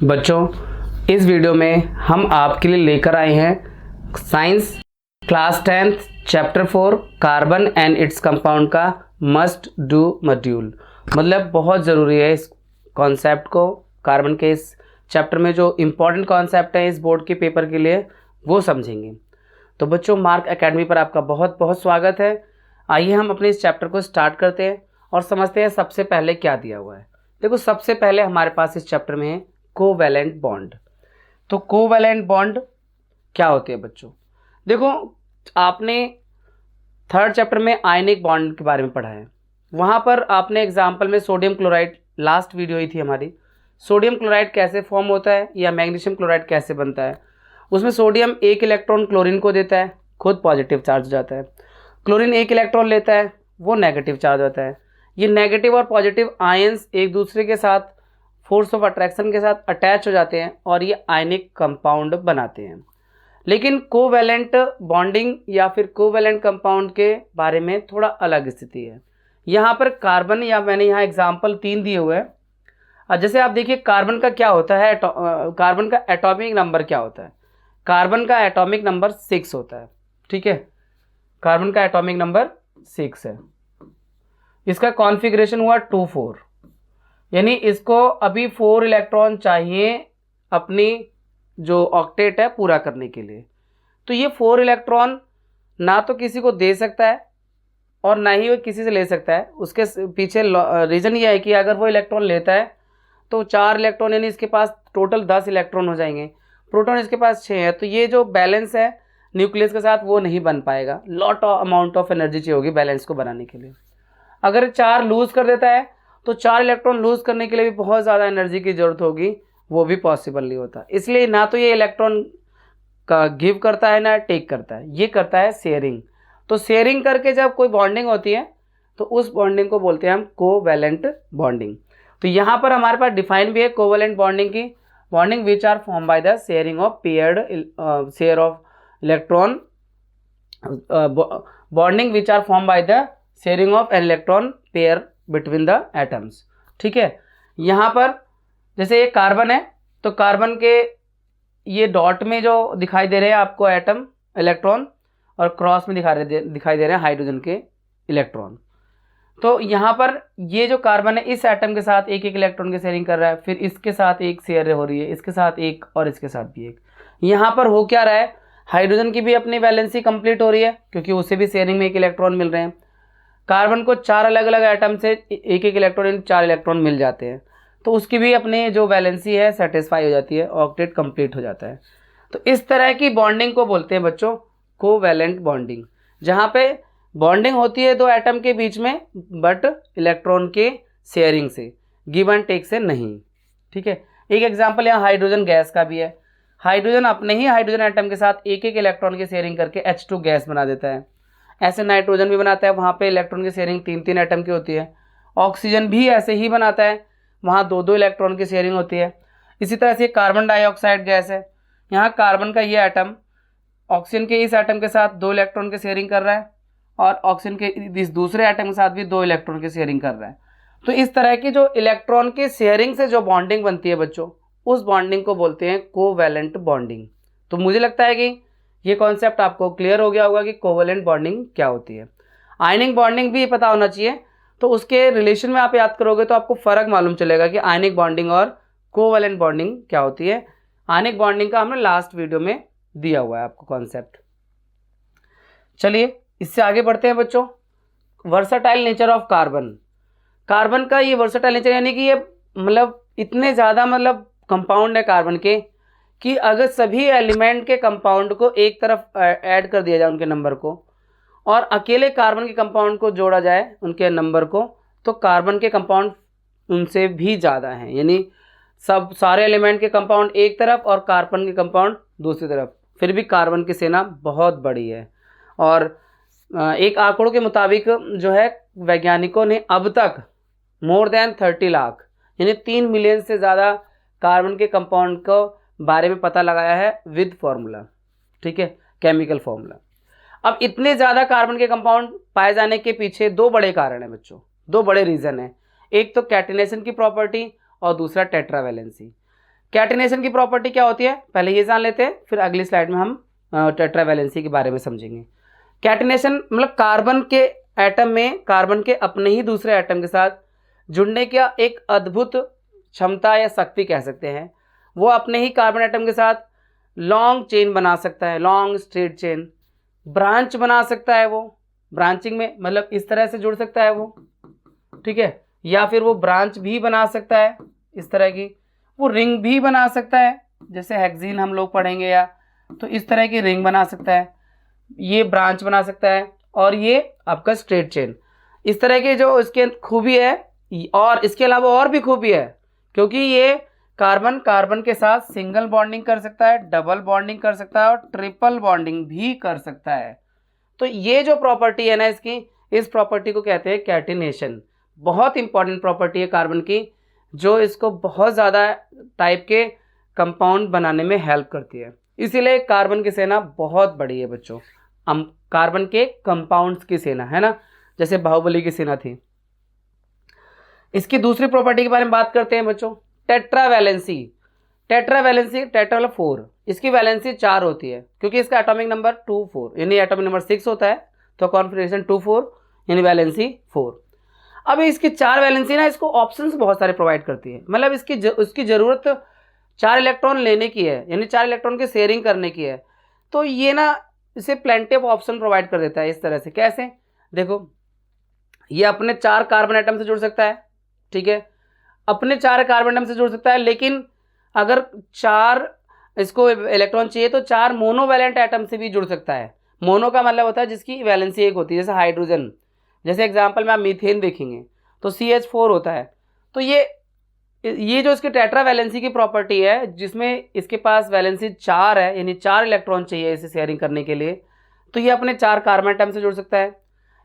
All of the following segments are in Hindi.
बच्चों, इस वीडियो में हम आपके लिए लेकर आए हैं science class 10th chapter 4 carbon and its compound का मस्ट डू मॉड्यूल। मतलब बहुत ज़रूरी है इस कॉन्सेप्ट को, कार्बन के इस चैप्टर में जो इम्पोर्टेंट कॉन्सेप्ट है इस बोर्ड के पेपर के लिए वो समझेंगे। तो बच्चों, मार्क एकेडमी पर आपका बहुत बहुत स्वागत है। आइए हम अपने इस चैप्टर को स्टार्ट करते हैं और समझते हैं सबसे पहले क्या दिया हुआ है। देखो, सबसे पहले हमारे पास इस चैप्टर में है कोवैलेंट बॉन्ड। तो कोवैलेंट बॉन्ड क्या होते हैं बच्चों? देखो, आपने थर्ड चैप्टर में आयनिक बॉन्ड के बारे में पढ़ा है। वहाँ पर आपने एग्जाम्पल में सोडियम क्लोराइड, लास्ट वीडियो ही थी हमारी, सोडियम क्लोराइड कैसे फॉर्म होता है या मैग्नीशियम क्लोराइड कैसे बनता है। उसमें सोडियम एक इलेक्ट्रॉन क्लोरीन को देता है, खुद पॉजिटिव चार्ज हो जाता है। क्लोरीन एक इलेक्ट्रॉन लेता है, वो नेगेटिव चार्ज होता है। ये नेगेटिव और पॉजिटिव आयंस एक दूसरे के साथ फोर्स ऑफ अट्रैक्शन के साथ अटैच हो जाते हैं और ये आयनिक कंपाउंड बनाते हैं। लेकिन कोवैलेंट बॉन्डिंग या फिर कोवैलेंट कंपाउंड के बारे में थोड़ा अलग स्थिति है। यहाँ पर कार्बन, या मैंने यहाँ एग्जाम्पल 3 दिए हुए हैं। जैसे आप देखिए, कार्बन का क्या होता है, कार्बन का एटॉमिक नंबर क्या होता है? कार्बन का एटॉमिक नंबर 6 होता है। ठीक है, कार्बन का एटॉमिक नंबर 6 है। इसका कॉन्फ़िगरेशन हुआ 2,4, यानी इसको अभी 4 इलेक्ट्रॉन चाहिए अपनी जो ऑक्टेट है पूरा करने के लिए। तो ये 4 इलेक्ट्रॉन ना तो किसी को दे सकता है और ना ही वो किसी से ले सकता है। उसके पीछे रीज़न ये है कि अगर वो इलेक्ट्रॉन लेता है तो 4 इलेक्ट्रॉन, यानी इसके पास टोटल 10 इलेक्ट्रॉन हो जाएंगे। प्रोटॉन इसके पास 6 है, तो ये जो बैलेंस है न्यूक्लियस के साथ वो नहीं बन पाएगा। लॉट अमाउंट ऑफ एनर्जी चाहिए होगी बैलेंस को बनाने के लिए। अगर 4 लूज़ कर देता है तो 4 इलेक्ट्रॉन लूज़ करने के लिए भी बहुत ज़्यादा एनर्जी की ज़रूरत होगी, वो भी पॉसिबल नहीं होता। इसलिए ना तो ये इलेक्ट्रॉन का गिव करता है ना टेक करता है, ये करता है शेयरिंग। तो शेयरिंग करके जब कोई बॉन्डिंग होती है तो उस बॉन्डिंग को बोलते हैं हम कोवैलेंट बॉन्डिंग। तो यहाँ पर हमारे पास डिफाइन भी है कोवैलेंट बॉन्डिंग की, bonding which are form by the sharing of paired share of electron, bonding which are form by the sharing of an electron pair between the atoms. ठीक है, यहाँ पर जैसे ये कार्बन है तो कार्बन के ये डॉट में जो दिखाई दे रहे हैं आपको एटम इलेक्ट्रॉन, और क्रॉस में दिखाई दे रहे हैं हाइड्रोजन के इलेक्ट्रॉन। तो यहाँ पर ये जो कार्बन है इस एटम के साथ एक एक इलेक्ट्रॉन की शेयरिंग कर रहा है, फिर इसके साथ एक शेयर हो रही है, इसके साथ एक और इसके साथ भी एक। यहाँ पर हो क्या रहा है, हाइड्रोजन की भी अपनी वैलेंसी कंप्लीट हो रही है क्योंकि उसे भी शेयरिंग में एक इलेक्ट्रॉन मिल रहे हैं। कार्बन को 4 अलग अलग एटम से एक एक इलेक्ट्रॉन, 4 इलेक्ट्रॉन मिल जाते हैं, तो उसकी भी अपनी जो वैलेंसी है सेटिस्फाई हो जाती है, ऑक्टेट कंप्लीट हो जाता है। तो इस तरह की बॉन्डिंग को बोलते हैं बच्चों कोवैलेंट बॉन्डिंग, जहाँ पे बॉन्डिंग होती है 2 एटम के बीच में बट इलेक्ट्रॉन के शेयरिंग से, गिव एंड टेक से नहीं। ठीक है, एक एग्जाम्पल यहाँ हाइड्रोजन गैस का भी है। हाइड्रोजन अपने ही हाइड्रोजन एटम के साथ एक एक इलेक्ट्रॉन की शेयरिंग करके H2 गैस बना देता है। ऐसे नाइट्रोजन भी बनाता है, वहाँ पे इलेक्ट्रॉन की शेयरिंग 3-3 एटम की होती है। ऑक्सीजन भी ऐसे ही बनाता है, वहाँ 2-2 इलेक्ट्रॉन की शेयरिंग होती है। इसी तरह से कार्बन डाइऑक्साइड गैस है, यहाँ कार्बन का ये एटम ऑक्सीजन के इस एटम के साथ 2 इलेक्ट्रॉन की शेयरिंग कर रहा है और ऑक्सीजन के इस दूसरे एटम के साथ भी 2 इलेक्ट्रॉन की शेयरिंग कर रहा है। तो इस तरह की जो इलेक्ट्रॉन की शेयरिंग से जो बॉन्डिंग बनती है बच्चों, उस बॉन्डिंग को बोलते हैं कोवैलेंट बॉन्डिंग। तो मुझे लगता है कि ये कॉन्सेप्ट आपको क्लियर हो गया होगा कि कोवैलेंट बॉन्डिंग क्या होती है। आयनिक बॉन्डिंग भी पता होना चाहिए, तो उसके रिलेशन में आप याद करोगे तो आपको फ़र्क मालूम चलेगा कि आयनिक बॉन्डिंग और कोवैलेंट बॉन्डिंग क्या होती है। आयनिक बॉन्डिंग का हमने लास्ट वीडियो में दिया हुआ है आपको कॉन्सेप्ट। चलिए इससे आगे बढ़ते हैं बच्चों। Versatile nature of carbon. Carbon का ये वर्सटाइल नेचर, यानी कि ये मतलब इतने ज़्यादा मतलब कंपाउंड है कार्बन के कि अगर सभी एलिमेंट के कंपाउंड को एक तरफ ऐड कर दिया जाए उनके नंबर को, और अकेले कार्बन के कंपाउंड को जोड़ा जाए उनके नंबर को, तो कार्बन के कंपाउंड उनसे भी ज़्यादा हैं। यानी सब सारे एलिमेंट के कंपाउंड एक तरफ और कार्बन के कंपाउंड दूसरी तरफ, फिर भी कार्बन की सेना बहुत बड़ी है। और एक आंकड़ों के मुताबिक जो है वैज्ञानिकों ने अब तक मोर देन 30 लाख, यानी 3 मिलियन से ज़्यादा कार्बन के कंपाउंड को बारे में पता लगाया है विद फॉर्मूला। ठीक है, केमिकल फॉर्मूला। अब इतने ज़्यादा कार्बन के कंपाउंड पाए जाने के पीछे 2 बड़े कारण हैं बच्चों, 2 बड़े रीज़न हैं। एक तो कैटिनेशन की प्रॉपर्टी और दूसरा टेट्रावैलेंसी। कैटिनेशन की प्रॉपर्टी क्या होती है पहले ये जान लेते हैं, फिर अगली स्लाइड में हम टेट्रावैलेंसी के बारे में समझेंगे। कैटिनेशन मतलब कार्बन के एटम में कार्बन के अपने ही दूसरे एटम के साथ जुड़ने का एक अद्भुत क्षमता या शक्ति कह सकते हैं। वो अपने ही कार्बन एटम के साथ लॉन्ग चेन बना सकता है, लॉन्ग स्ट्रेट चेन, ब्रांच बना सकता है, वो ब्रांचिंग में मतलब इस तरह से जुड़ सकता है वो, ठीक है, या फिर वो ब्रांच भी बना सकता है इस तरह की, वो रिंग भी बना सकता है, जैसे हेक्सीन हम लोग पढ़ेंगे या तो इस तरह की रिंग बना सकता है, ये ब्रांच बना सकता है, और ये आपका स्ट्रेट चेन। इस तरह के जो इसके खूबी है, और इसके अलावा और भी खूबी है, क्योंकि ये कार्बन कार्बन के साथ सिंगल बॉन्डिंग कर सकता है, डबल बॉन्डिंग कर सकता है और ट्रिपल बॉन्डिंग भी कर सकता है। तो ये जो प्रॉपर्टी है ना इसकी, इस प्रॉपर्टी को कहते हैं कैटिनेशन। बहुत इंपॉर्टेंट प्रॉपर्टी है कार्बन की, जो इसको बहुत ज़्यादा टाइप के कंपाउंड बनाने में हेल्प करती है। इसीलिए कार्बन की सेना बहुत बड़ी है बच्चों, हम कार्बन के कंपाउंड्स की सेना है ना, जैसे बाहुबली की सेना थी। इसकी दूसरी प्रॉपर्टी के बारे में बात करते हैं बच्चों, टेट्रावैलेंसी। टेट्रावैलेंसी, टेट्रा मतलब 4, इसकी वैलेंसी 4 होती है, क्योंकि इसका एटॉमिक नंबर 2 4 यानी एटॉमिक नंबर 6 होता है, तो कॉन्फिगरेशन 2 4 यानी वैलेंसी 4। अब इसकी 4 वैलेंसी ना इसको ऑप्शंस बहुत सारे प्रोवाइड करती है, मतलब उसकी ज़रूरत 4 इलेक्ट्रॉन लेने की है, यानी 4 इलेक्ट्रॉन की शेयरिंग करने की है, तो ये ना इसे प्लेंटी ऑफ ऑप्शन प्रोवाइड कर देता है। इस तरह से कैसे, देखो ये अपने 4 कार्बन एटम से जुड़ सकता है, ठीक है, अपने 4 कार्बन एटम से जुड़ सकता है, लेकिन अगर 4 इसको इलेक्ट्रॉन चाहिए तो 4 मोनोवैलेंट एटम से भी जुड़ सकता है। मोनो का मतलब होता है जिसकी वैलेंसी एक होती है, जैसे हाइड्रोजन, जैसे एग्जांपल में आप मीथेन देखेंगे तो CH4 होता है। तो ये जो इसकी टेट्रा वैलेंसी की प्रॉपर्टी है, जिसमें इसके पास वैलेंसी 4 है, यानी 4 इलेक्ट्रॉन चाहिए इसे शेयरिंग करने के लिए, तो ये अपने 4 कार्बन एटम से जुड़ सकता है,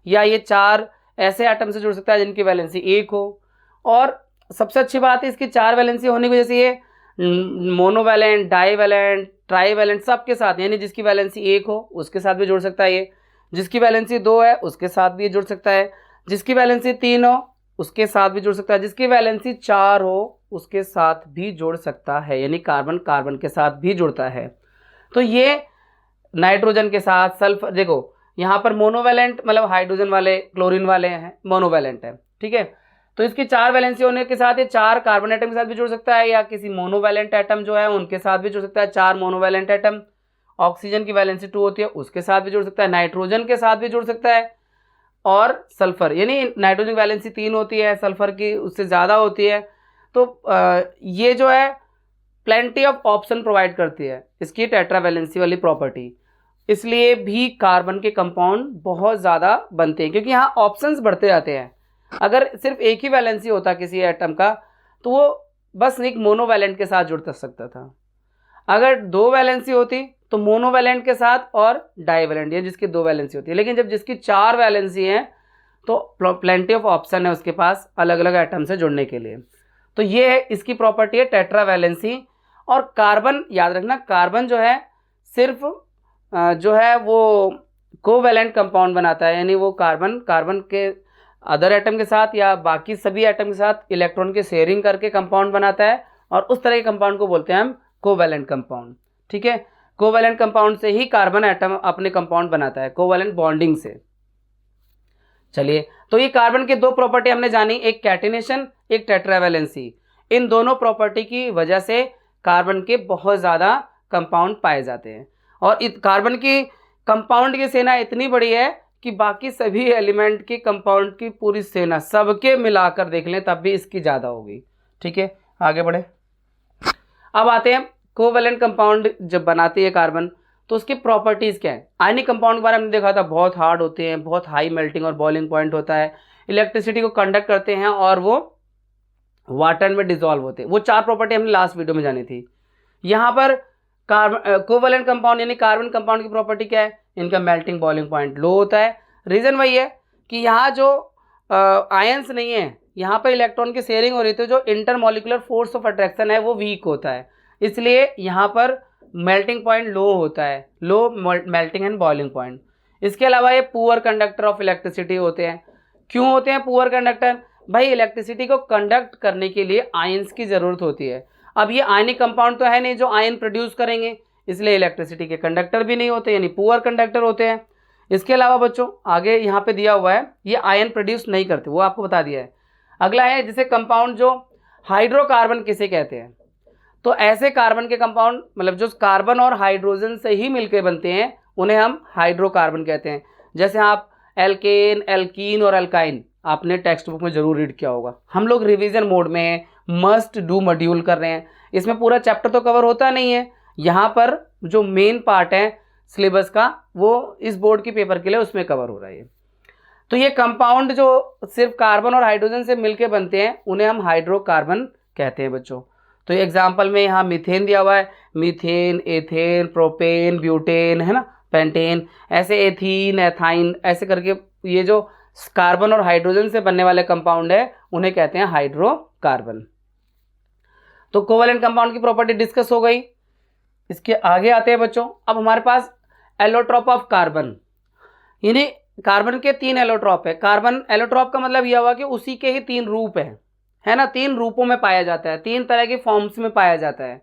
या ये 4 ऐसे एटम से जुड़ सकता है जिनकी वैलेंसी 1 हो। और सबसे अच्छी बात है इसकी 4 वैलेंसी होने की वजह से ये मोनोवैलेंट, डाईवैलेंट, ट्राईवैलेंट सबके साथ, यानी जिसकी वैलेंसी 1 हो उसके साथ भी जुड़ सकता है, ये जिसकी वैलेंसी 2 है उसके साथ भी जुड़ सकता है, जिसकी वैलेंसी 3 हो उसके साथ भी जुड़ सकता है, जिसकी वैलेंसी 4 हो उसके साथ भी जुड़ सकता है, यानी कार्बन कार्बन के साथ भी जुड़ता है। तो ये नाइट्रोजन के साथ सल्फर, देखो यहाँ पर मोनोवैलेंट मतलब हाइड्रोजन वाले क्लोरीन वाले हैं, मोनोवैलेंट है, ठीक है, तो इसकी 4 वैलेंसी होने के साथ ये 4 कार्बन एटम के साथ भी जुड़ सकता है, या किसी मोनोवैलेंट एटम जो है उनके साथ भी जुड़ सकता है। 4 मोनोवैलेंट एटम, ऑक्सीजन की वैलेंसी 2 होती है उसके साथ भी जुड़ सकता है, नाइट्रोजन के साथ भी जुड़ सकता है, और सल्फर यानी नाइट्रोजन की वैलेंसी 3 होती है, सल्फर की उससे ज़्यादा होती है। तो ये जो है प्लेंटी ऑफ ऑप्शन प्रोवाइड करती है इसकी टेट्रा वैलेंसी वाली प्रॉपर्टी, इसलिए भी कार्बन के कंपाउंड बहुत ज़्यादा बनते हैं, क्योंकि यहाँ ऑप्शंस बढ़ते जाते हैं। अगर सिर्फ एक ही वैलेंसी होता किसी एटम का तो वो बस एक मोनोवैलेंट के साथ जुड़ सकता था, अगर 2 वैलेंसी होती तो मोनोवैलेंट के साथ और डाईवैलेंट, ये जिसकी 2 वैलेंसी होती है, लेकिन जब जिसकी 4 वैलेंसी है तो प्लेंटी ऑफ ऑप्शन है उसके पास अलग अलग एटम से जुड़ने के लिए। तो ये है इसकी प्रॉपर्टी है टेट्रा वैलेंसी। और कार्बन याद रखना, कार्बन जो है सिर्फ जो है वो कोवैलेंट कंपाउंड बनाता है, यानी वो कार्बन के अदर एटम के साथ या बाकी सभी एटम के साथ इलेक्ट्रॉन की शेयरिंग करके कंपाउंड बनाता है, और उस तरह के कंपाउंड को बोलते हैं हम कोवैलेंट कंपाउंड, ठीक है। कोवैलेंट कंपाउंड से ही कार्बन एटम अपने कंपाउंड बनाता है, कोवैलेंट बॉन्डिंग से। चलिए, तो ये कार्बन के 2 प्रॉपर्टी हमने जानी, एक कैटिनेशन, एक टेट्रावैलेंसी। इन दोनों प्रॉपर्टी की वजह से कार्बन के बहुत ज़्यादा कंपाउंड पाए जाते हैं, और कार्बन की कंपाउंड की सेना इतनी बड़ी है कि बाकी सभी एलिमेंट की कंपाउंड की पूरी सेना सबके मिलाकर देख लें तब भी इसकी ज़्यादा होगी, ठीक है। आगे बढ़े, अब आते हैं कोवैलेंट कंपाउंड जब बनाती है कार्बन तो उसकी प्रॉपर्टीज़ क्या है। आयनिक कंपाउंड के बारे में हमने देखा था, बहुत हार्ड होते हैं, बहुत हाई मेल्टिंग और बॉइलिंग पॉइंट होता है, इलेक्ट्रिसिटी को कंडक्ट करते हैं और वो वाटर में डिजॉल्व होते हैं। वो 4 प्रॉपर्टी हमने लास्ट वीडियो में जानी थी। यहाँ पर कार्बन कोवैलेंट कंपाउंड यानी कार्बन कंपाउंड की प्रॉपर्टी क्या है, इनका मेल्टिंग बॉइलिंग पॉइंट लो होता है। रीज़न वही है कि यहाँ जो आयंस नहीं है, यहाँ पर इलेक्ट्रॉन की शेयरिंग हो रही थी, जो इंटरमॉलिकुलर फोर्स ऑफ अट्रैक्शन है वो वीक होता है, इसलिए यहाँ पर मेल्टिंग पॉइंट लो होता है, low melting and boiling point. इसके अलावा ये पुअर कंडक्टर ऑफ इलेक्ट्रिसिटी होते हैं। क्यों होते हैं पुअर कंडक्टर? भाई इलेक्ट्रिसिटी को कंडक्ट करने के लिए आयंस की ज़रूरत होती है। अब ये आयनिक कंपाउंड तो है नहीं जो आयन प्रोड्यूस करेंगे, इसलिए इलेक्ट्रिसिटी के कंडक्टर भी नहीं होते, यानी पुअर कंडक्टर होते हैं। इसके अलावा बच्चों आगे यहाँ पे दिया हुआ है ये आयन प्रोड्यूस नहीं करते, वो आपको बता दिया है। अगला है जैसे कंपाउंड जो हाइड्रोकार्बन किसे कहते हैं, तो ऐसे कार्बन के कंपाउंड मतलब जो कार्बन और हाइड्रोजन से ही मिलकर बनते हैं उन्हें हम हाइड्रोकार्बन कहते हैं। जैसे आप एल्केन, एल्कीन और एल्काइन आपने टेक्स्ट बुक में जरूर रीड किया होगा। हम लोग रिवीजन मोड में हैं, मस्ट डू मॉड्यूल कर रहे हैं, इसमें पूरा चैप्टर तो कवर होता नहीं है। यहाँ पर जो मेन पार्ट है सिलेबस का वो इस बोर्ड की पेपर के लिए उसमें कवर हो रहा है। तो ये कंपाउंड जो सिर्फ कार्बन और हाइड्रोजन से मिलकर बनते हैं उन्हें हम हाइड्रोकार्बन कहते हैं बच्चों। तो एग्जाम्पल में यहाँ मीथेन दिया हुआ है, मीथेन, एथेन, प्रोपेन, ब्यूटेन, है ना, पेंटेन, ऐसे एथीन, एथाइन, ऐसे करके ये जो कार्बन और हाइड्रोजन से बनने वाले कंपाउंड है उन्हें कहते हैं हाइड्रोकार्बन। तो कोवेलेंट कंपाउंड की प्रॉपर्टी डिस्कस हो गई। इसके आगे आते हैं बच्चों, अब हमारे पास एलोट्रॉप ऑफ कार्बन, यानी कार्बन के 3 एलोट्रॉप है। कार्बन एलोट्रॉप का मतलब यह हुआ कि उसी के ही 3 रूप है ना, 3 रूपों में पाया जाता है, 3 तरह के फॉर्म्स में पाया जाता है,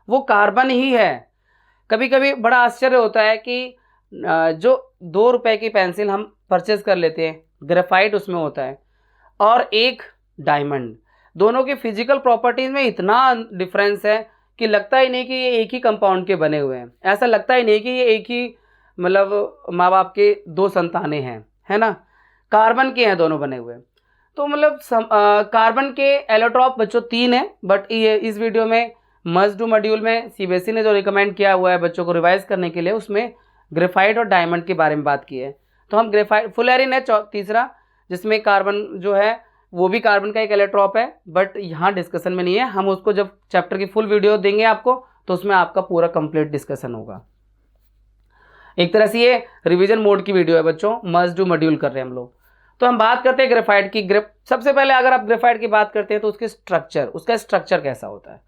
वो कार्बन ही है। कभी कभी बड़ा आश्चर्य होता है कि जो 2 रुपए की पेंसिल हम परचेज कर लेते हैं, ग्रेफाइट उसमें होता है, और एक डायमंड, दोनों की फिजिकल प्रॉपर्टीज में इतना डिफरेंस है कि लगता ही नहीं कि ये एक ही कंपाउंड के बने हुए हैं। ऐसा लगता ही नहीं कि ये एक ही मतलब माँ बाप के 2 संतानें हैं, है ना, कार्बन के हैं दोनों बने हुए। तो मतलब कार्बन के एलोट्रॉप बच्चों 3 है, बट ये इस वीडियो में मस्ट डू मॉड्यूल में सीबीएसई ने जो रिकमेंड किया हुआ है बच्चों को रिवाइज करने के लिए उसमें ग्रेफाइट और डायमंड के बारे में बात की है। तो हम ग्रेफाइट, फुलेरिन है तीसरा, जिसमें कार्बन जो है वो भी कार्बन का एक एलोट्रॉप है, बट यहाँ डिस्कशन में नहीं है। हम उसको जब चैप्टर की फुल वीडियो देंगे आपको तो उसमें आपका पूरा कंप्लीट डिस्कशन होगा। एक तरह से ये रिवीजन मोड की वीडियो है बच्चों, मस्ट डू मॉड्यूल कर रहे हैं हम लोग। तो हम बात करते हैं ग्रेफाइट की। सबसे पहले अगर आप ग्रेफाइट की बात करते हैं तो उसके उसका स्ट्रक्चर कैसा होता है।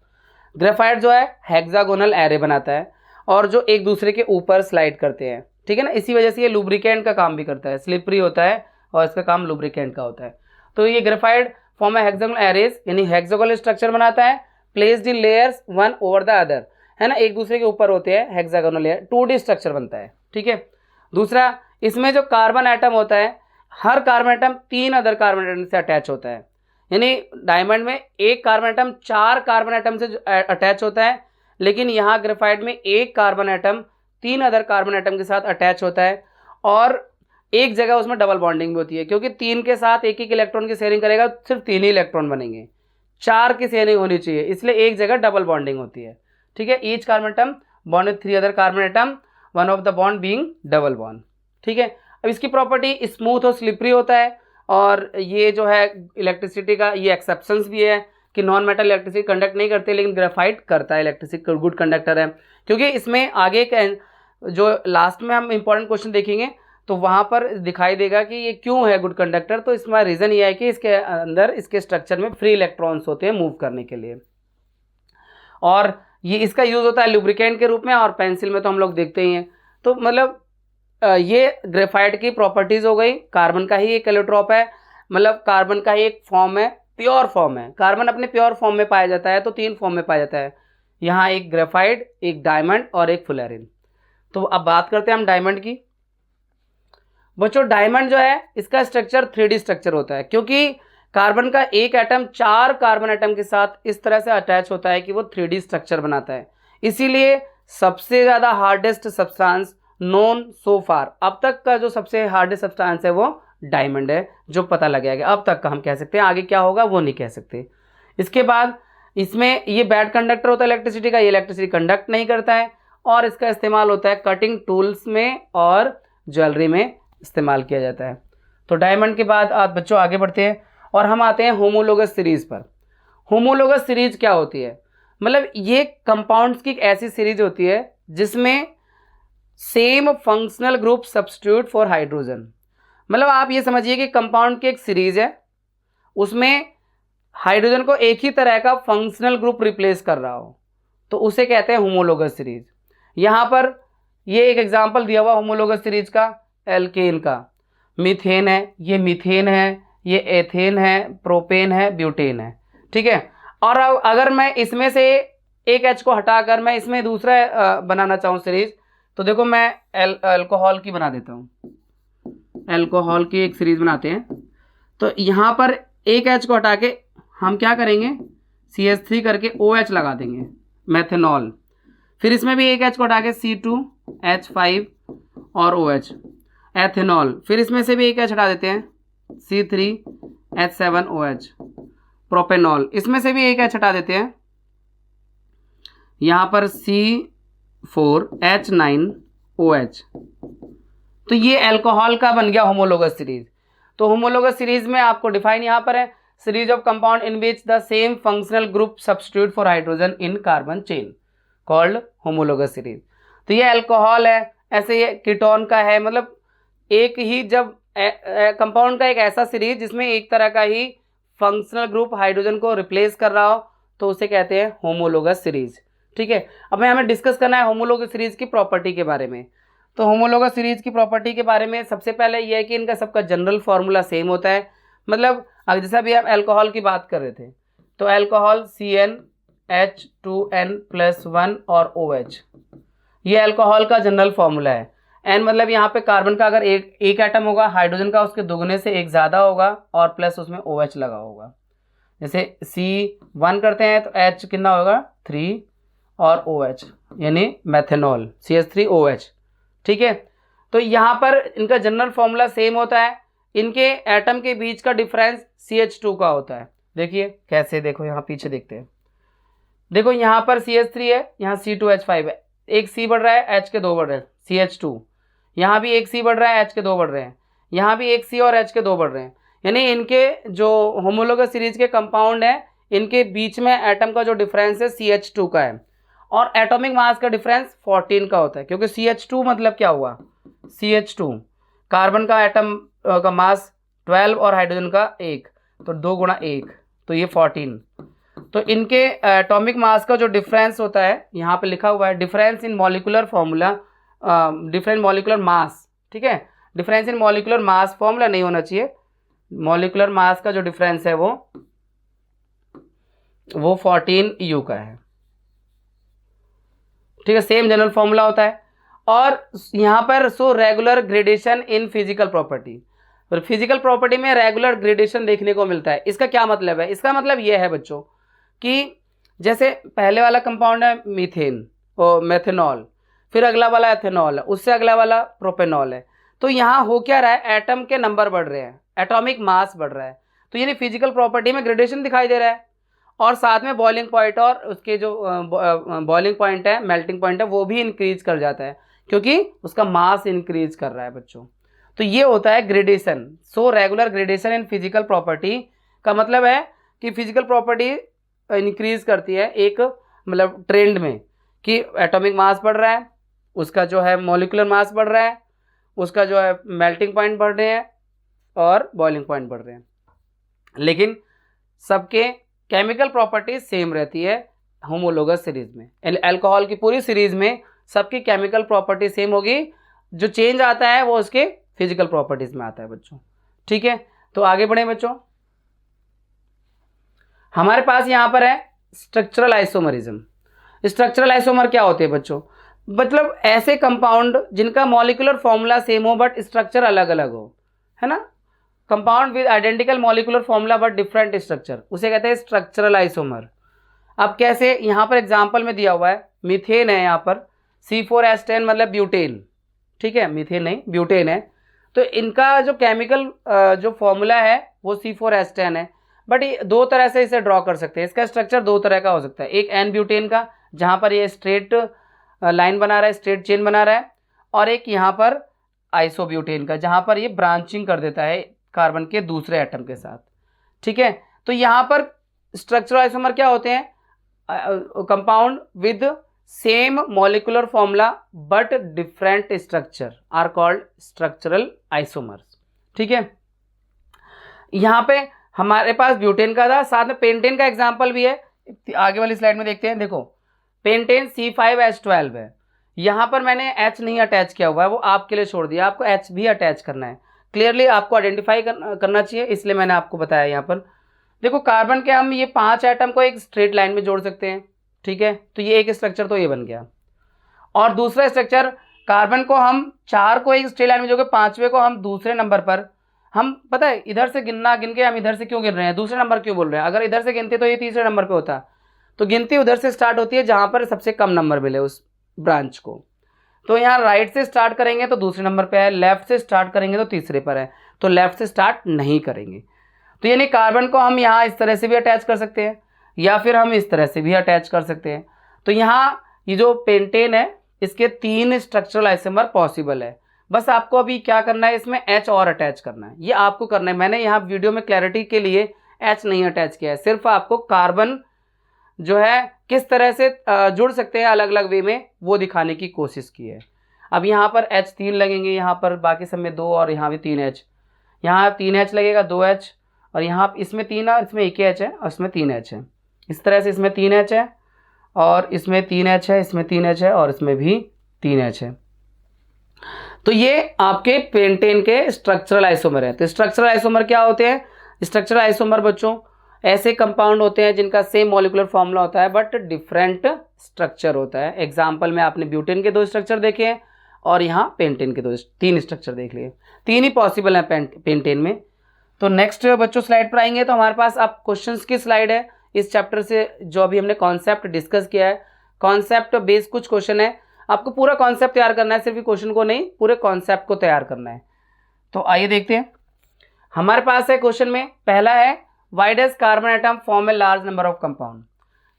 ग्रेफाइट जो है हेक्सागोनल एरे बनाता है और जो एक दूसरे के ऊपर स्लाइड करते हैं, ठीक है ना, इसी वजह से ये लुब्रिकेंट का काम भी करता है, स्लिपरी होता है और इसका काम लुब्रिकेंट का होता है। तो ये ग्रेफाइट फॉर्म है हेक्सागोनल एरेज, यानी हेक्सागोनल स्ट्रक्चर बनाता है, placed in layers one over the other, है ना, एक दूसरे के ऊपर होते हैं, हेक्सागोनल लेयर 2D स्ट्रक्चर बनता है, ठीक है। दूसरा, इसमें जो कार्बन एटम होता है, हर carbon atom 3 other carbon atom से अटैच होता है, यानी डायमंड में एक कार्बन एटम 4 कार्बन एटम से अटैच होता है, लेकिन यहाँ ग्रेफाइट में एक carbon atom 3 other carbon atom के साथ अटैच होता है, और एक जगह उसमें डबल बॉन्डिंग भी होती है, क्योंकि 3 के साथ एक इलेक्ट्रॉन की शेयरिंग करेगा सिर्फ 3 ही इलेक्ट्रॉन बनेंगे, 4 की शेयरिंग होनी चाहिए, इसलिए एक जगह डबल बॉन्डिंग होती है, ठीक है। Each carbon atom bond with 3 other carbon atom, one of the bond being double bond, ठीक है। अब इसकी प्रॉपर्टी स्मूथ और स्लिपरी होता है, और ये जो है इलेक्ट्रिसिटी का ये एक्सेप्शंस भी है कि नॉन मेटल इलेक्ट्रिसिटी कंडक्ट नहीं करते, लेकिन ग्रेफाइट करता है, इलेक्ट्रिसिटी गुड कंडक्टर है। क्योंकि इसमें आगे जो लास्ट में हम इंपॉर्टेंट क्वेश्चन देखेंगे तो वहाँ पर दिखाई देगा कि ये क्यों है गुड कंडक्टर। तो इसमें रीज़न ये है कि इसके अंदर इसके स्ट्रक्चर में फ्री इलेक्ट्रॉन्स होते हैं मूव करने के लिए, और ये इसका यूज़ होता है लुब्रिकेंट के रूप में, और पेंसिल में तो हम लोग देखते ही हैं। तो मतलब ये ग्रेफाइट की प्रॉपर्टीज़ हो गई। कार्बन का ही एक एलोट्रॉप है, मतलब कार्बन का ही एक फॉर्म है, प्योर फॉर्म है। कार्बन अपने प्योर फॉर्म में पाया जाता है, तो 3 फॉर्म में पाया जाता है, यहाँ एक ग्रेफाइट, एक डायमंड और एक फुलेरिन। तो अब बात करते हैं हम डायमंड की। बच्चों डायमंड जो है इसका स्ट्रक्चर 3D स्ट्रक्चर होता है, क्योंकि कार्बन का एक एटम 4 कार्बन एटम के साथ इस तरह से अटैच होता है कि वो 3D स्ट्रक्चर बनाता है। इसीलिए सबसे ज़्यादा हार्डेस्ट सब्सटेंस नोन सो फार, अब तक का जो सबसे हार्डेस्ट सब्सटेंस है वो डायमंड है, जो पता लगेगा अब तक का हम कह सकते हैं, आगे क्या होगा वो नहीं कह सकते। इसके बाद इसमें ये बैड कंडक्टर होता है इलेक्ट्रिसिटी का, ये इलेक्ट्रिसिटी कंडक्ट नहीं करता है, और इसका इस्तेमाल होता है कटिंग टूल्स में और ज्वेलरी में इस्तेमाल किया जाता है। तो डायमंड के बाद आप बच्चों आगे बढ़ते हैं और हम आते हैं होमोलोगस सीरीज पर। होमोलोगस सीरीज क्या होती है, मतलब ये कंपाउंड्स की एक ऐसी सीरीज होती है जिसमें same functional group substitute for hydrogen. मतलब आप ये समझिए कि कंपाउंड की एक सीरीज है, उसमें हाइड्रोजन को एक ही तरह का फंक्शनल ग्रुप रिप्लेस कर रहा हो, तो उसे कहते हैं होमोलोगस सीरीज। यहाँ पर ये एक एग्जांपल दिया हुआ होमोलोगस सीरीज का, एल्केन का, मीथेन है, ये मीथेन है, ये एथेन है, प्रोपेन है, ब्यूटेन है, ठीक है। और अगर मैं इसमें से एक H को हटाकर मैं इसमें दूसरा बनाना चाहूँ सीरीज, तो देखो मैं अल्कोहल की बना देता हूँ, अल्कोहल की एक सीरीज बनाते हैं। तो यहाँ पर एक H को हटा के हम क्या करेंगे, CH3 करके OH लगा देंगे, मेथेनॉल। फिर इसमें भी एक H को हटा के C2H5 और OH, एथेनॉल। फिर इसमें से भी एक H हटा देते हैं, C3H7OH, प्रोपेनॉल। इसमें से भी एक H हटा देते हैं, यहाँ पर C4H9OH। तो ये अल्कोहल का बन गया होमोलोगस सीरीज। तो होमोलोगस सीरीज में आपको डिफाइन यहाँ पर है, series of compound in which the same functional group substitute for hydrogen in carbon chain called homologous series. तो ये अल्कोहल है, ऐसे ये कीटोन का है, मतलब एक ही जब कंपाउंड का एक ऐसा सीरीज जिसमें एक तरह का ही फंक्शनल ग्रुप हाइड्रोजन को रिप्लेस कर रहा हो, तो उसे कहते हैं होमोलोगस सीरीज। ठीक है, अब हमें डिस्कस करना है होमोलोगस सीरीज की प्रॉपर्टी के बारे में। तो होमोलोगस सीरीज की प्रॉपर्टी के बारे में सबसे पहले यह है कि इनका सबका जनरल फार्मूला सेम होता है। मतलब जैसा भी हम अल्कोहल की बात कर रहे थे, तो अल्कोहल CnH2n+1 और OH, ये अल्कोहल का जनरल फार्मूला है। N मतलब यहाँ पे कार्बन का अगर एक एटम होगा, हाइड्रोजन का उसके दुगने से एक ज़्यादा होगा और प्लस उसमें OH लगा होगा। जैसे C1 करते हैं तो H कितना होगा 3 और OH यानी मेथेनॉल CH3OH। ठीक है, तो यहाँ पर इनका जनरल फॉर्मूला सेम होता है, इनके एटम के बीच का डिफरेंस CH2 का होता है। देखिए कैसे, देखो यहाँ पीछे देखते हैं, देखो यहाँ पर CH3 है, यहाँ C2H5 है, एक C बढ़ रहा है, H के 2 बढ़ रहे हैं, CH2। यहाँ भी एक C बढ़ रहा है, H के 2 बढ़ रहे हैं, यहाँ भी एक C और H के 2 बढ़ रहे हैं। यानी इनके जो होमोलोगस सीरीज के कंपाउंड है, इनके बीच में एटम का जो डिफरेंस है CH2 का है, और एटॉमिक मास का डिफरेंस 14 का होता है। क्योंकि CH2 मतलब क्या हुआ, CH2 कार्बन का एटम का मास 12 और हाइड्रोजन का 1, तो 2 गुणा 1, तो ये 14। तो इनके एटॉमिक मास का जो डिफरेंस होता है, यहाँ पे लिखा हुआ है difference in molecular formula, different molecular mass. ठीक है, difference in molecular mass formula नहीं होना चाहिए, मॉलिक्यूलर मास का जो डिफरेंस है वो 14U का है। ठीक है, सेम जनरल फॉर्मूला होता है। और यहाँ पर so regular gradation in physical property, और फिजिकल प्रॉपर्टी में रेगुलर ग्रेडेशन देखने को मिलता है। इसका क्या मतलब है, इसका मतलब यह है बच्चों कि जैसे पहले वाला कंपाउंड है मीथेन और मेथेनॉल, फिर अगला वाला एथेनॉल है, उससे अगला वाला प्रोपेनॉल है। तो यहाँ हो क्या रहा है, एटम के नंबर बढ़ रहे हैं, एटॉमिक मास बढ़ रहा है, तो यानी फिजिकल प्रॉपर्टी में ग्रेडेशन दिखाई दे रहा है। और साथ में बॉइलिंग पॉइंट और उसके जो बॉइलिंग पॉइंट है, मेल्टिंग पॉइंट है, वो भी इंक्रीज कर जाता है क्योंकि उसका मास इंक्रीज कर रहा है बच्चों। तो ये होता है gradation. So regular gradation in physical property का मतलब है कि फिजिकल प्रॉपर्टी इंक्रीज करती है एक मतलब ट्रेंड में, कि एटॉमिक मास बढ़ रहा है, उसका जो है मॉलिक्यूलर मास बढ़ रहा है, उसका जो है मेल्टिंग पॉइंट बढ़ रहे हैं और बॉइलिंग पॉइंट बढ़ रहे हैं, लेकिन सबके केमिकल प्रॉपर्टी सेम रहती है होमोलोगस सीरीज में। अल्कोहल की पूरी सीरीज में सबकी केमिकल प्रॉपर्टी सेम होगी, जो चेंज आता है वो उसके फिजिकल प्रॉपर्टीज में आता है बच्चों। ठीक है, तो आगे बढ़े बच्चों। हमारे पास यहाँ पर है स्ट्रक्चरल आइसोमरिज्म। स्ट्रक्चरल आइसोमर क्या होते हैं बच्चों, मतलब ऐसे कंपाउंड जिनका मॉलिक्यूलर फॉर्मूला सेम हो बट स्ट्रक्चर अलग अलग हो, है ना। Compound with identical molecular formula but different structure, उसे कहते हैं स्ट्रक्चरल आइसोमर। अब कैसे, यहाँ पर एग्जांपल में दिया हुआ है मीथेन है, यहाँ पर C4H10 मतलब ब्यूटेन। ठीक है, मीथेन नहीं ब्यूटेन है। तो इनका जो केमिकल जो फॉर्मूला है वो C4H10 है, बट ये दो तरह से इसे ड्रॉ कर सकते हैं। इसका स्ट्रक्चर दो तरह का हो सकता है, एक एन ब्यूटेन का जहाँ पर ये स्ट्रेट लाइन बना रहा है, स्ट्रेट चेन बना रहा है, और एक यहाँ पर आइसोब्यूटेन का जहाँ पर ये ब्रांचिंग कर देता है कार्बन के दूसरे एटम के साथ। ठीक है, तो यहाँ पर स्ट्रक्चरल आइसोमर क्या होते हैं, compound with same molecular formula but different structure are called structural isomers. ठीक है, यहाँ पे हमारे पास ब्यूटेन का था, साथ में पेंटेन का एग्जांपल भी है, आगे वाली स्लाइड में देखते हैं। देखो पेंटेन C5H12 है, यहाँ पर मैंने H नहीं अटैच किया हुआ है, वो आपके लिए छोड़ दिया, आपको H भी अटैच करना है। क्लियरली आपको आइडेंटिफाई करना चाहिए, इसलिए मैंने आपको बताया। यहाँ पर देखो कार्बन के हम ये 5 एटम को एक स्ट्रेट लाइन में जोड़ सकते हैं, ठीक है, तो ये एक स्ट्रक्चर तो ये बन गया। और दूसरा स्ट्रक्चर, कार्बन को हम 4 को एक स्ट्रेट लाइन में जोड़कर 5वें को हम दूसरे नंबर पर, हम पता है इधर से गिन के हम इधर से क्यों गिन रहे हैं, दूसरे नंबर क्यों बोल रहे हैं, अगर इधर से गिनते तो ये तीसरे नंबर पे होता। तो गिनती उधर से स्टार्ट होती है जहां पर सबसे कम नंबर मिले उस ब्रांच को। तो यहाँ राइट से स्टार्ट करेंगे तो दूसरे नंबर पे है, लेफ्ट से स्टार्ट करेंगे तो तीसरे पर है, तो लेफ्ट से स्टार्ट नहीं करेंगे। तो यानी कार्बन को हम यहाँ इस तरह से भी अटैच कर सकते हैं या फिर हम इस तरह से भी अटैच कर सकते हैं। तो यहाँ ये जो पेंटेन है इसके 3 स्ट्रक्चरल आइसोमर पॉसिबल है। बस आपको अभी क्या करना है, इसमें H और अटैच करना है, ये आपको करना है। मैंने यहाँ वीडियो में क्लैरिटी के लिए H नहीं अटैच किया है, सिर्फ आपको कार्बन जो है किस तरह से जुड़ सकते हैं अलग अलग वे में वो दिखाने की कोशिश की है। अब यहाँ पर H 3 लगेंगे, यहाँ पर बाकी सब में 2 और यहाँ भी 3H, यहाँ 3H लगेगा 2H, और यहाँ इसमें 3 है, इसमें एक ही H है और इसमें 3H है। इस तरह से इसमें 3H है और इसमें 3H है, इसमें 3H है और इसमें भी 3H है। तो ये आपके पेंटेन के स्ट्रक्चरल आइसोमर है। तो स्ट्रक्चरल आइसोमर क्या होते हैं? स्ट्रक्चरल आइसोमर बच्चों ऐसे कंपाउंड होते हैं जिनका सेम मॉलिक्यूलर फॉर्मूला होता है बट डिफरेंट स्ट्रक्चर होता है। एग्जाम्पल में आपने ब्यूटेन के 2 स्ट्रक्चर देखे हैं और यहाँ पेंटेन के 3 स्ट्रक्चर देख लिए, 3 ही पॉसिबल हैं पेंटेन में। तो नेक्स्ट बच्चों स्लाइड पर आएंगे तो हमारे पास अब क्वेश्चंस की स्लाइड है इस चैप्टर से, जो अभी हमने कॉन्सेप्ट डिस्कस किया है। कॉन्सेप्ट बेस्ड कुछ क्वेश्चन है, आपको पूरा कॉन्सेप्ट तैयार करना है, सिर्फ क्वेश्चन को नहीं पूरे कॉन्सेप्ट को तैयार करना है। तो आइए देखते हैं हमारे पास है क्वेश्चन में। पहला है why does carbon atom form a large number of compound.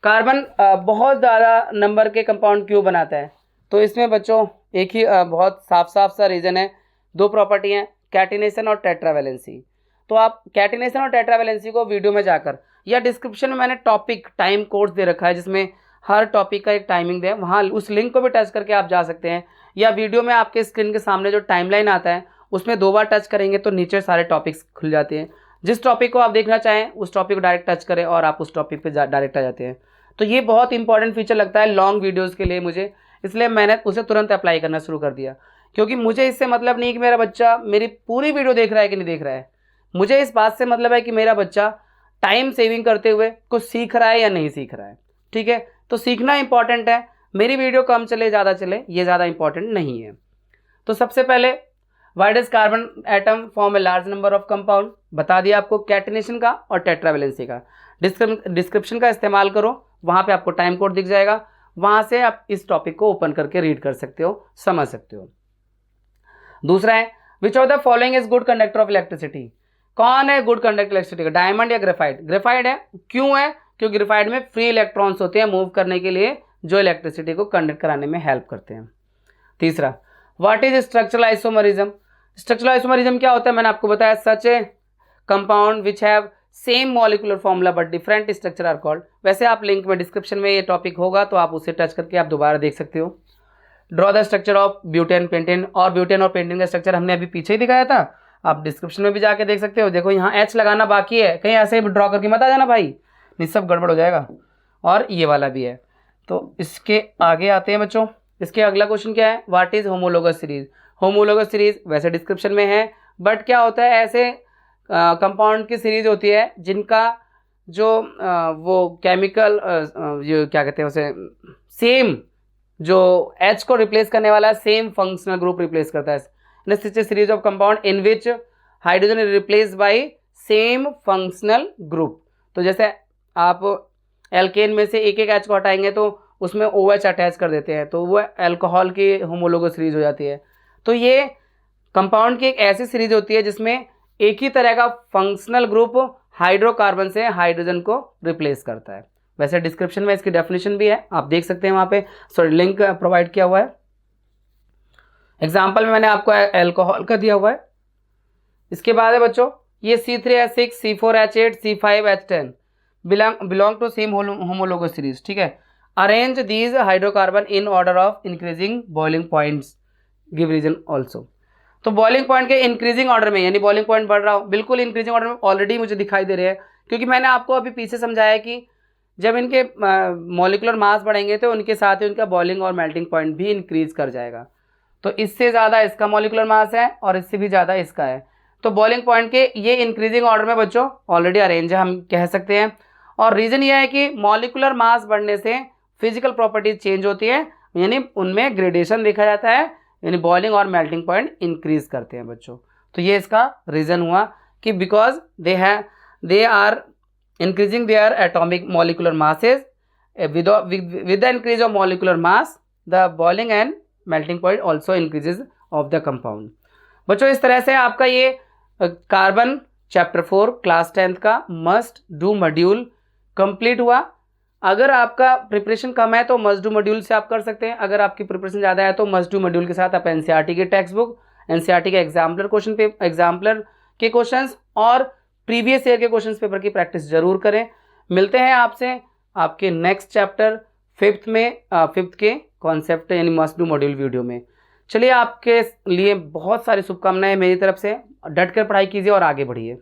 Carbon बहुत ज़्यादा नंबर के कंपाउंड क्यों बनाता है? तो इसमें बच्चों एक ही बहुत साफ सा रीज़न है, 2 प्रॉपर्टी हैं, कैटिनेशन और टेट्रावैलेंसी। तो आप कैटिनेशन और टेट्रावैलेंसी को वीडियो में जाकर या डिस्क्रिप्शन में मैंने टॉपिक टाइम कोर्स दे रखा है जिसमें हर टॉपिक का एक टाइमिंग दे, वहाँ उस लिंक को भी टच करके आप जा सकते हैं, या वीडियो में आपके स्क्रीन के सामने जो टाइमलाइन आता है उसमें 2 बार टच करेंगे तो नीचे सारे टॉपिक्स खुल जाते हैं। जिस टॉपिक को आप देखना चाहें उस टॉपिक को डायरेक्ट टच करें और आप उस टॉपिक पे डायरेक्ट आ जाते हैं। तो ये बहुत इंपॉर्टेंट फीचर लगता है लॉन्ग वीडियोज़ के लिए मुझे, इसलिए मैंने उसे तुरंत अप्लाई करना शुरू कर दिया, क्योंकि मुझे इससे मतलब नहीं कि मेरा बच्चा मेरी पूरी वीडियो देख रहा है कि नहीं देख रहा है, मुझे इस बात से मतलब है कि मेरा बच्चा टाइम सेविंग करते हुए कुछ सीख रहा है या नहीं सीख रहा है। ठीक है, तो सीखना इंपॉर्टेंट है, मेरी वीडियो कम चले ज़्यादा चले ये ज़्यादा इंपॉर्टेंट नहीं है। तो सबसे पहले why does carbon atom form a large number of compound बता दिया आपको, कैटिनेशन का और टेट्रावैलेंसी का। डिस्क्रिप्शन का इस्तेमाल करो, वहाँ पे आपको टाइम कोड दिख जाएगा, वहाँ से आप इस टॉपिक को ओपन करके रीड कर सकते हो, समझ सकते हो। दूसरा है which of the following is good conductor of electricity. कौन है गुड कंडक्टर इलेक्ट्रिसिटी का? डायमंड या ग्रेफाइट? ग्रेफाइट है। क्यों है? क्योंकि ग्रेफाइट में फ्री इलेक्ट्रॉन्स होते हैं मूव करने के लिए जो इलेक्ट्रिसिटी को कंडक्ट कराने में हेल्प करते हैं। तीसरा what is structural isomerism. Structural isomerism क्या होता है? मैंने आपको बताया such a compound which have same molecular formula but different structure are called. वैसे आप लिंक में डिस्क्रिप्शन में ये टॉपिक होगा तो आप उसे टच करके आप दोबारा देख सकते हो। Draw the structure of butane pentane, और ब्यूटेन और पेंटेन का स्ट्रक्चर हमने अभी पीछे ही दिखाया था, आप डिस्क्रिप्शन में भी जाके देख सकते हो। देखो यहाँ H लगाना बाकी है, कहीं ऐसे ड्रॉ करके मत आ जाना भाई, नहीं सब गड़बड़ हो जाएगा। और ये वाला भी है। तो इसके आगे आते हैं बच्चों, इसके अगला क्वेश्चन क्या है? What is homologous series. Homologous series वैसे डिस्क्रिप्शन में है, बट क्या होता है ऐसे कंपाउंड की सीरीज होती है जिनका जो वो केमिकल जो क्या कहते हैं उसे, सेम जो H को रिप्लेस करने वाला सेम फंक्शनल ग्रुप रिप्लेस करता है। Series of compound in which hydrogen is replace by same functional group. तो जैसे आप एल्केन में से एक H को हटाएंगे तो उसमें OH अटैच कर देते हैं, तो वो अल्कोहल की होमोलोगस सीरीज हो जाती है। तो ये कंपाउंड की एक ऐसी सीरीज होती है जिसमें एक ही तरह का फंक्शनल ग्रुप हाइड्रोकार्बन से हाइड्रोजन को रिप्लेस करता है। वैसे डिस्क्रिप्शन में इसकी डेफिनेशन भी है, आप देख सकते हैं, वहाँ पे लिंक प्रोवाइड किया हुआ है। एग्जाम्पल में मैंने आपको अल्कोहल का दिया हुआ है। इसके बाद है बच्चों ये C3H6 C4H8 C5H10 belong to same homologous series. ठीक है, arrange these hydrocarbons in order of increasing boiling points, give reason also. तो बॉइलिंग पॉइंट के इंक्रीजिंग ऑर्डर में, यानी बॉइलिंग पॉइंट बढ़ रहा हो, बिल्कुल इंक्रीजिंग ऑर्डर में ऑलरेडी मुझे दिखाई दे रहे हैं, क्योंकि मैंने आपको अभी पीछे समझाया कि जब इनके मॉलिक्यूलर मास बढ़ेंगे तो उनके साथ ही उनका बॉइलिंग और मेल्टिंग पॉइंट भी इंक्रीज कर जाएगा। तो इससे ज़्यादा इसका मॉलिक्यूलर मास है और इससे भी ज़्यादा इसका है, तो बॉइलिंग पॉइंट के ये इंक्रीजिंग ऑर्डर में बच्चों ऑलरेडी अरेंज है, हम कह सकते हैं। और रीज़न ये है कि मॉलिक्यूलर मास बढ़ने से फिजिकल प्रॉपर्टीज चेंज होती है, यानी उनमें ग्रेडेशन देखा जाता है, यानी बॉइलिंग और मेल्टिंग पॉइंट इंक्रीज करते हैं बच्चों। तो ये इसका रीज़न हुआ कि because they are increasing their atomic molecular masses, with the increase of molecular mass the boiling and melting point also increases of the compound। बच्चों इस तरह से आपका ये कार्बन चैप्टर 4 क्लास 10th का मस्ट डू मॉड्यूल कंप्लीट हुआ। अगर आपका प्रिपरेशन कम है तो मस्ट डू मॉड्यूल से आप कर सकते हैं, अगर आपकी प्रिपरेशन ज़्यादा है तो मस्ट डू मॉड्यूल के साथ आप एनसीईआरटी के टेक्स्ट बुक, एनसीईआरटी के एग्जाम्पलर के क्वेश्चंस और प्रीवियस ईयर के क्वेश्चंस पेपर की प्रैक्टिस जरूर करें। मिलते हैं आपसे आपके नेक्स्ट चैप्टर 5th के कॉन्सेप्ट यानी मस्ट डू मॉड्यूल वीडियो में। चलिए, आपके लिए बहुत सारी शुभकामनाएं मेरी तरफ से, डट कर पढ़ाई कीजिए और आगे बढ़िए।